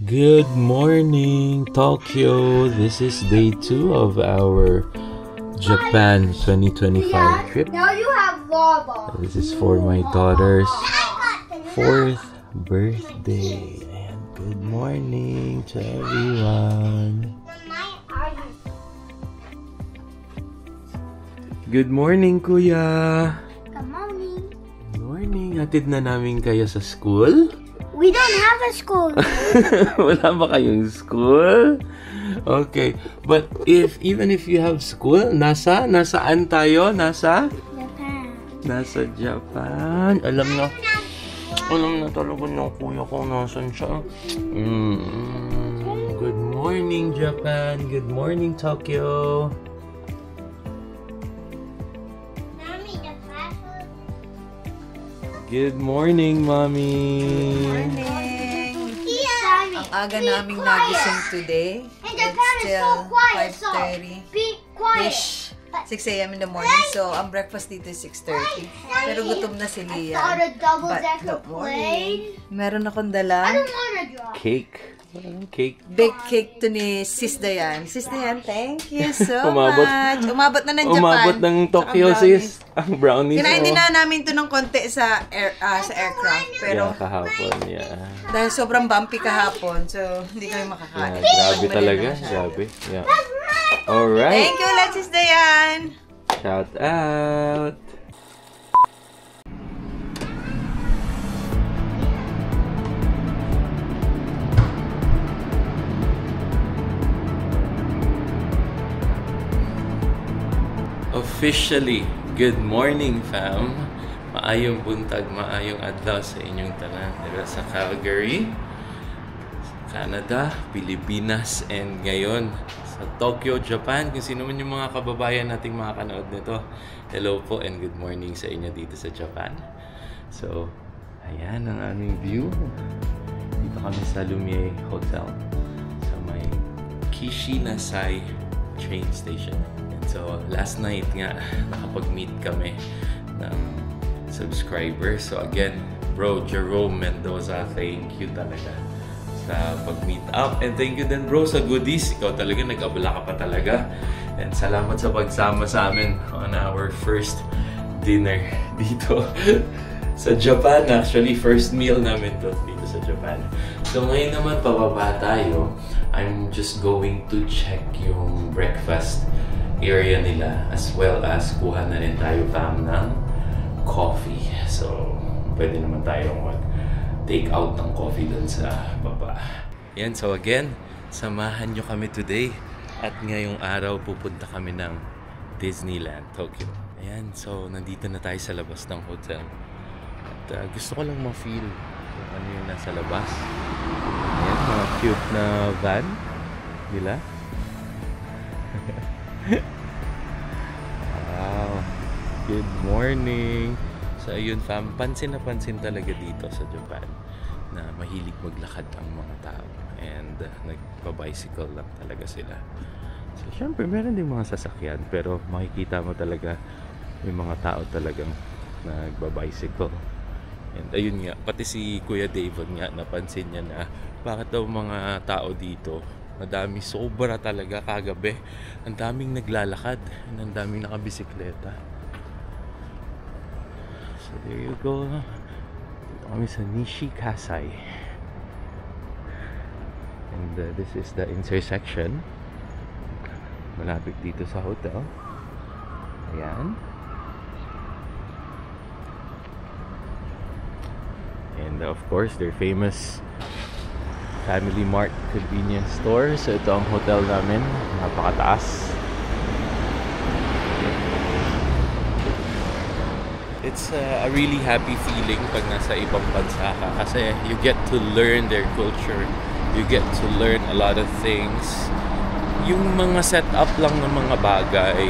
Good morning, Tokyo. This is day 2 of our Japan 2025 trip. Now you have lava. This is for my daughter's 4th birthday. And good morning to everyone. Good morning, Kuya. Good morning. Good morning. Hatid na namin kayo sa school? We don't have a school. Wala ba kayong school? Okay. But even if you have school, nasaan tayo? Japan. Nasa Japan. Alam na talaga ng kuya ko nasan siya. Good morning, Japan. Good morning, Tokyo. Good morning, Mommy. Morning! Ang aga naming nagising today. It's still 5:30 ish. 6 a.m. in the morning. So, ang breakfast dito is 6:30. Pero gutom na si Leah. But don't worry. Meron akong dala. Cake. Cake. Baked cake to ni Sis Dayan. Sis Dayan, thank you so Umabot. much. Umabot na ng Japan. Umabot ng Tokyo, sis. Ang brownies. Kinain din na namin to ng konti sa aircraft. Pero kahapon, dahil sobrang bumpy kahapon, so hindi kami makakain. Grabe talaga. Grabe. Yeah. Alright. Thank you, Alexis Dayan! Shout out. Officially, good morning, fam. Maayong buntag, maayong adlaw sa inyong tanan dito sa Calgary, Canada, Pilipinas, and ngayon sa Tokyo, Japan. Kung sino man yung mga kababayan nating makakanood nito, hello po and good morning sa inyo dito sa Japan. So, ayan ang aming view. Dito kami sa Lumiere Hotel sa may Kishinasai train station. So, last night nga, nakapag-meet kami ng subscriber. So, again, bro, Jerome Mendoza, thank you talaga sa pag-meet up. And thank you din, bro, sa goodies. Ikaw talaga, nag-abala ka pa talaga. And salamat sa pagsama sa amin on our first dinner dito sa Japan. Actually, first meal namin to dito sa Japan. So, ngayon naman, pababa tayo. I'm just going to check yung breakfast area nila, as well as kuha na rin tayo ng coffee. So, pwede naman tayong mag-take out ng coffee dun sa baba. Yan, so again, samahan nyo kami today. At ngayong araw, pupunta kami ng Disneyland, Tokyo. Ayan, so nandito na tayo sa labas ng hotel. At gusto ko lang ma-feel kung ano yung nasa labas. Ayan, mga cute na van nila. Wow, good morning. So ayun fam, pansin na pansin talaga dito sa Japan na mahilig maglakad ang mga tao and nagpa-bicycle lang talaga sila. So syempre meron din mga sasakyan pero makikita mo talaga may mga tao talagang nagba-bicycle. And ayun nga, pati si Kuya David nga napansin niya na bakit daw mga tao dito madami, sobra talaga kagabi. Ang daming naglalakad and ang daming nakabisikleta. So there you go. Dito kami sa Nishikasai. And this is the intersection. Malapit dito sa hotel. Ayan. And of course, their famous Family Mart convenience store. So ito ang hotel namin, napakataas. It's a really happy feeling pag nasa ibang bansa ka kasi you get to learn their culture. You get to learn a lot of things. Yung mga setup lang ng mga bagay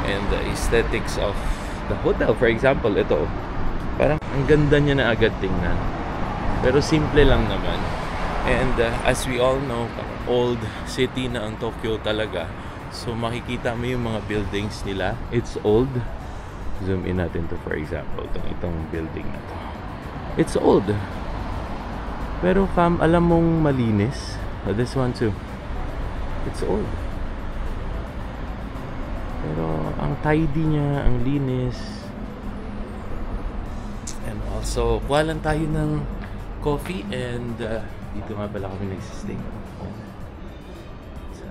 and the aesthetics of the hotel. For example, ito. Parang ang ganda niya na agad tingnan. Pero simple lang naman. And as we all know, old city na ang Tokyo talaga. So makikita mo yung mga buildings nila. It's old. Zoom in natin to, for example, itong building na to. It's old. Pero fam, alam mong malinis. This one too. It's old. Pero ang tidy niya, ang linis. And also, kuha lang tayo ng coffee and dito nga pala kami nagsistay. So,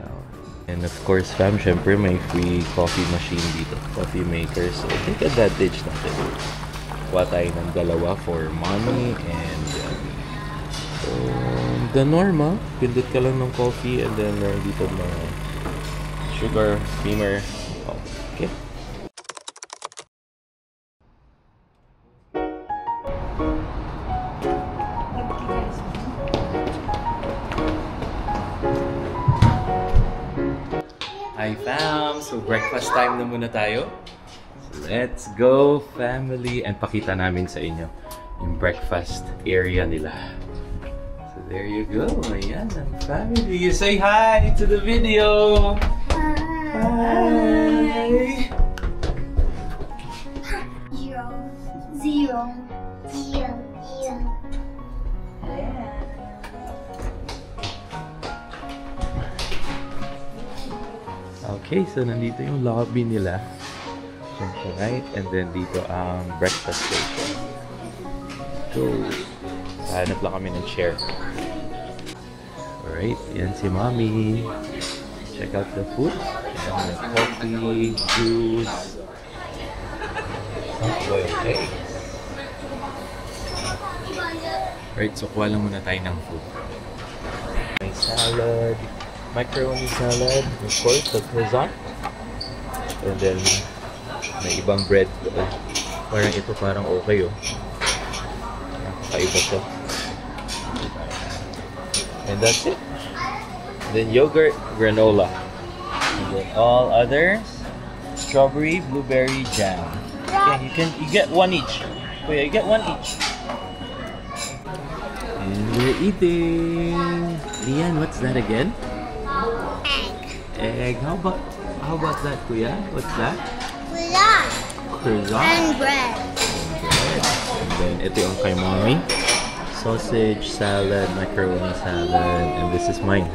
and of course fam, syempre may free coffee machine dito. Coffee maker. So take advantage natin. Kuha tayo ng dalawa for mommy and so, the normal. Pindot ka lang ng coffee and then meron dito mga sugar, creamer. Okay. Hi fam! So breakfast time na muna tayo. So, let's go family! And pakita namin sa inyo yung breakfast area nila. So there you go. Ayan ang family. You say hi to the video! Hi! Zero. Okay, so nandito yung lobby nila. Siyempre, right? And then dito ang breakfast station. So, hanap lang kami ng chair. Alright, yan si mommy. Check out the food. Ayan, coffee, juice. Okay. Right, so kuha lang muna tayo ng food. May salad. Macaroni salad, of course, the croissant. And then, may ibang bread. Parang ito parang okay, oh. Nakakaiba siya. And that's it. Then yogurt, granola. And then all others, strawberry, blueberry, jam. Okay, you get one each. Oh yeah, you get one each. And we're eating. Lian, what's that again? Egg. How about that, Kuya? What's that? Croissant. And bread. And then ito yung kay mommy. Sausage, salad, macaroni salad, and this is mine.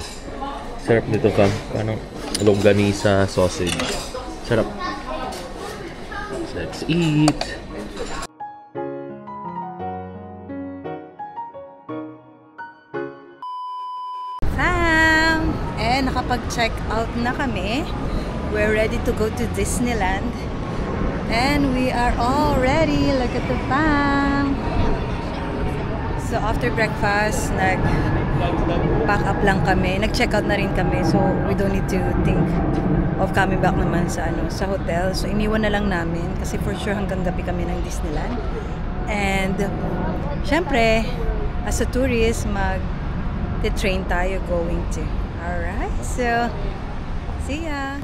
Sarap nito fam. Parang longganisa sausage. Sarap. So let's eat. Nakapag-check out na kami. We're ready to go to Disneyland. And we are all ready. Look at the fam. So after breakfast, nag-pack up lang kami. Nag-check out na rin kami. So we don't need to think of coming back naman sa hotel. So iniwan na lang namin kasi for sure hanggang gabi kami ng Disneyland. And syempre, as a tourist, mag-train tayo going to. Alright, so see ya!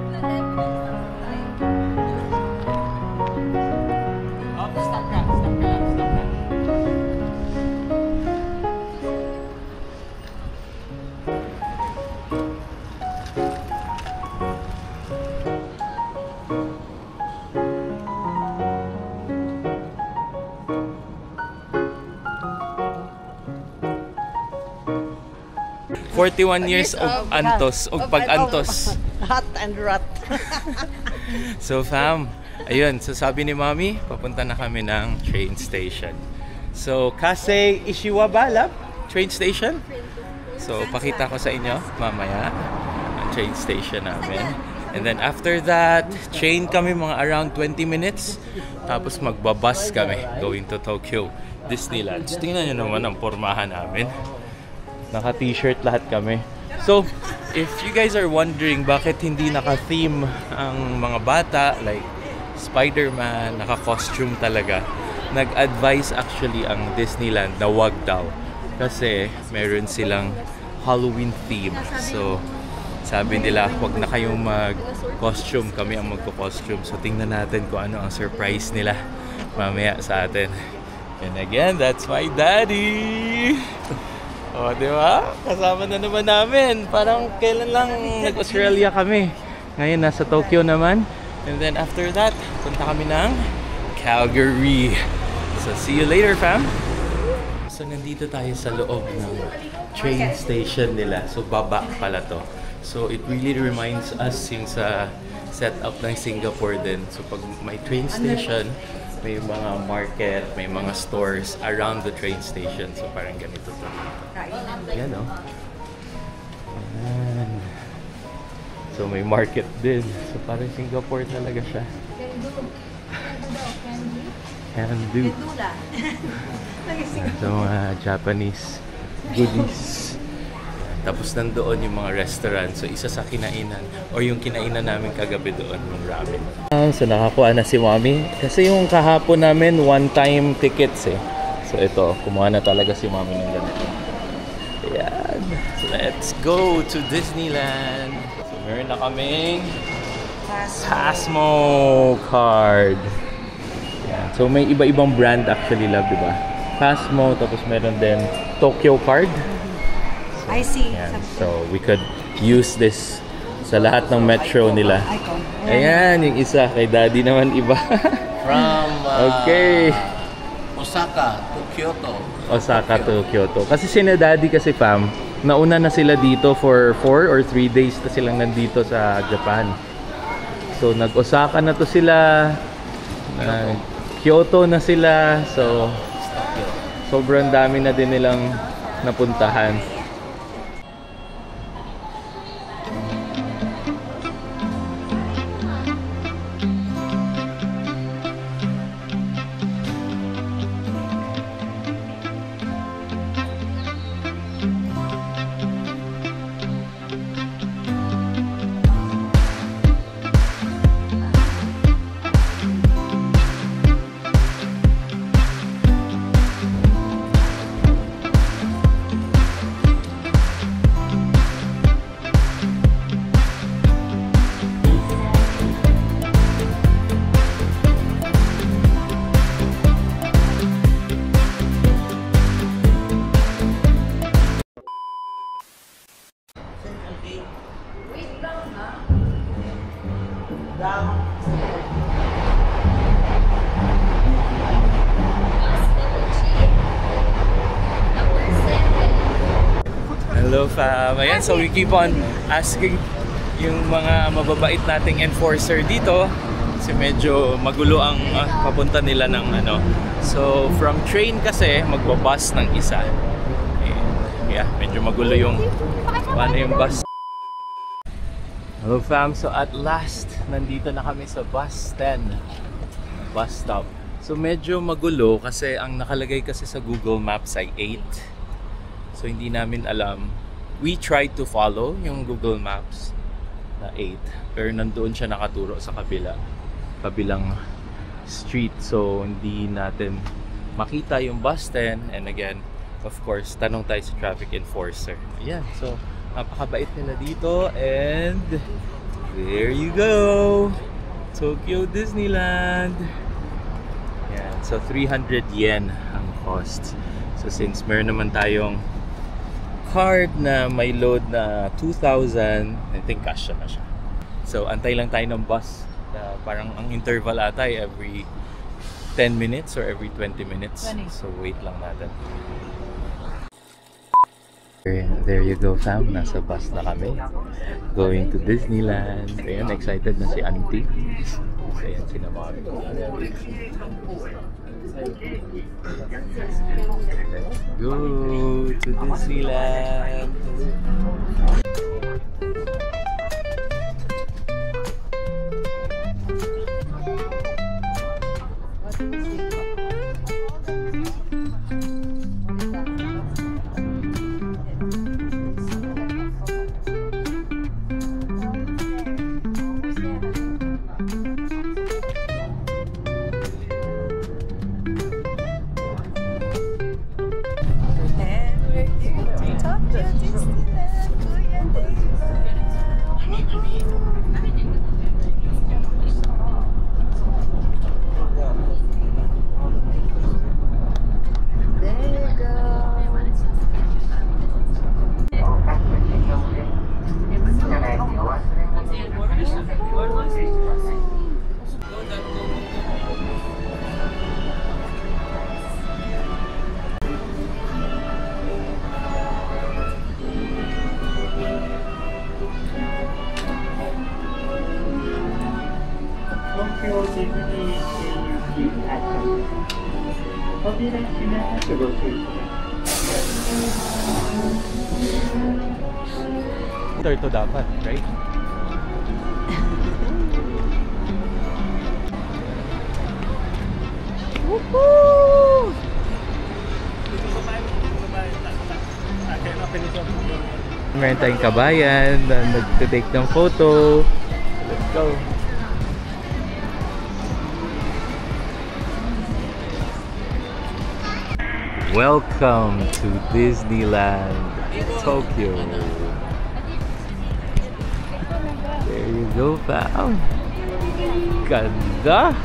'41 years of antos, of pag-antos. Hot and rot. So fam, ayun, so sabi ni mommy, papunta na kami ng train station. So, Kasei Ishiwabala train station. So, pakita ko sa inyo mamaya ang train station namin. And then after that, train kami mga around 20 minutes. Tapos magbabus kami going to Tokyo Disneyland. So, tingnan nyo naman ang pormahan namin. Naka-t-shirt lahat kami. So, if you guys are wondering bakit hindi naka-theme ang mga bata, like Spider-Man, naka-costume talaga, nag-advise actually ang Disneyland na wag daw. Kasi meron silang Halloween theme. So, sabi nila, wag na kayong mag-costume, kami ang magko-costume. So, tingnan natin kung ano ang surprise nila mamaya sa atin. And again, that's my daddy! O, di ba? Kasama na naman namin. Parang kailan lang nag-Australia kami. Ngayon, nasa Tokyo naman. And then after that, punta kami ng Calgary. So, see you later, fam! So nandito tayo sa loob ng train station nila. So baba pala to. So it really reminds us yung sa setup ng Singapore din. So pag may train station, may mga market, may mga stores around the train station. So parang ganito to. Yan o. Ayan. So may market din. So parang Singapore talaga siya. Can do. Ito mga Japanese goodies. Tapos nandoon yung mga restaurant. So isa sa kinainan or yung kinainan namin kagabi doon yung ramen. So nakakuha na si Mommy. Kasi yung kahapon namin one-time tickets eh. So ito, kumuha na talaga si Mommy ng ganito. Ayan. So let's go to Disneyland. So meron na kaming Pasmo card. Ayan. So may iba-ibang brand actually, love, diba? Pasmo, tapos meron din Tokyo card. I see. Ayan. So we could use this sa lahat ng metro nila. Ayan, yung isa. Kay Daddy naman iba. From Okay. Osaka to Kyoto. Osaka to Kyoto. Kasi sina Daddy kasi fam, nauna na sila dito for 4 or 3 days na silang nandito sa Japan. So nag-Osaka na to sila. Kyoto na sila. So sobrang dami na din nilang napuntahan. Hello fam! Ayan, so we keep on asking yung mga mababait nating enforcer dito kasi medyo magulo ang papunta nila ng ano. So from train kasi magbabus ng isa. And, yeah, medyo magulo yung paano yung bus. Hello fam! So at last, nandito na kami sa bus 10 bus stop. So medyo magulo kasi ang nakalagay kasi sa Google Maps ay 8. So hindi namin alam. We tried to follow yung Google Maps na 8. Pero nandoon siya nakaturo sa kabilang street. So hindi natin makita yung bus 10. And again, of course, tanong tayo sa traffic enforcer. Ayan. So napakabait nila dito. And there you go! Tokyo Disneyland! Ayan. So 300 yen ang cost. So since meron naman tayong card na may load na 2,000, I think cash na siya. So antay lang tayo ng bus. Parang ang interval ata ay every 10 minutes or every 20 minutes. So wait lang natin. There you go fam, nasa bus na kami. Going to Disneyland. Ayan, excited na si Auntie. Ayan, sinamahan ko. Let's go to Disneyland. Ito dapat, right? Woohoo! Meron tayong kabayan na nag-take ng photo. Let's go! Welcome to Disneyland, Tokyo. There you go, fam. Ganda!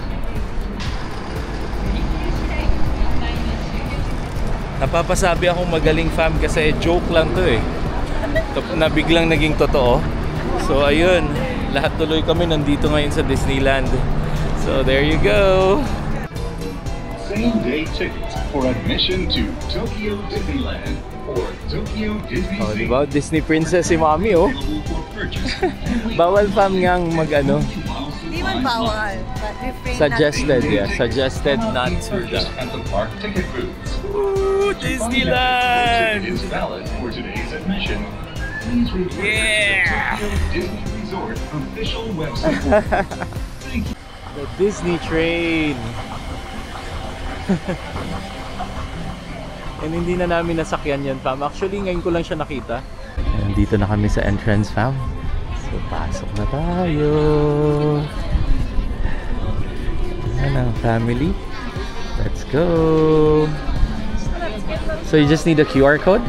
Napapasabi akong magaling, fam, kasi joke lang to eh. Na biglang naging totoo. So ayun, lahat tuloy kami nandito ngayon sa Disneyland. So there you go. Same-day tickets for admission to Tokyo Disneyland or Tokyo Disney Oh, diba? Disney princess si Mommy, oh. Bawal, fam, ngang mag-ano. Hindi man bawal, but refrain Suggested, yeah. Suggested not to. At the park ticket booths. Ooh, Disneyland Disneyland! is valid for today's admission. Please refer Yeah! to the Disney Resort official website. Thank you. The Disney train! And hindi na namin nasakyan yan, fam. Actually, ngayon ko lang siya nakita. Nandito na kami sa entrance, fam. So, pasok na tayo. Ayan ang family. Let's go! So, you just need a QR code?